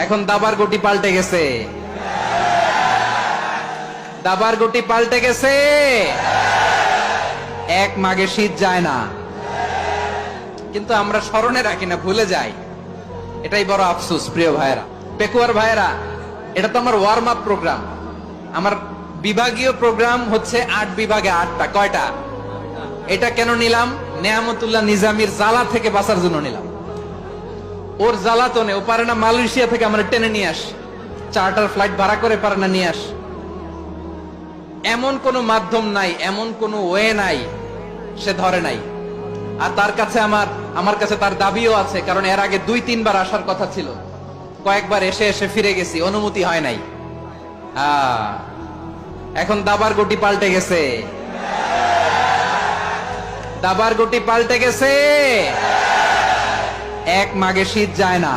এখন দাবার গুটি পাল্টে গেছে, দাবার গুটি পাল্টে গেছে। এক মাঘে শীত যায় না, কিন্তু আমরা স্মরণে রাখি না, ভুলে যাই। এটাই বড় আফসোস প্রিয় ভাইয়েরা, পেকুয়ার ভাইয়েরা। এটা তো আমার ওয়ার্ম আপ প্রোগ্রাম। আমার বিভাগীয় প্রোগ্রাম হচ্ছে 8 বিভাগে 8টা। কয়টা? এটা কেন নিলাম? নেয়ামতুল্লাহ নিজামীর জ্বালা থেকে বাঁচার জন্য নিলাম। ওর জ্বালাতনে ও পারে না মালয়েশিয়া থেকে আমরা টেনে নিয়ে আস, চার্টার ফ্লাইট ভাড়া করে পারে না নিয়ে আস। এমন কোন মাধ্যম নাই, এমন কোন ওয়ে নাই, সে ধরে নাই। আর তার কাছে আমার কাছে তার দাবিও আছে, কারণ এর আগে 2-3 বার আসার কথা ছিল, কয়েকবার এসে এসে ফিরে গেছি, অনুমতি হয় নাই। এখন দাবার গুটি পাল্টে গেছে, দাবার গুটি পাল্টে গেছে। এক মাঘে শীত যায় না।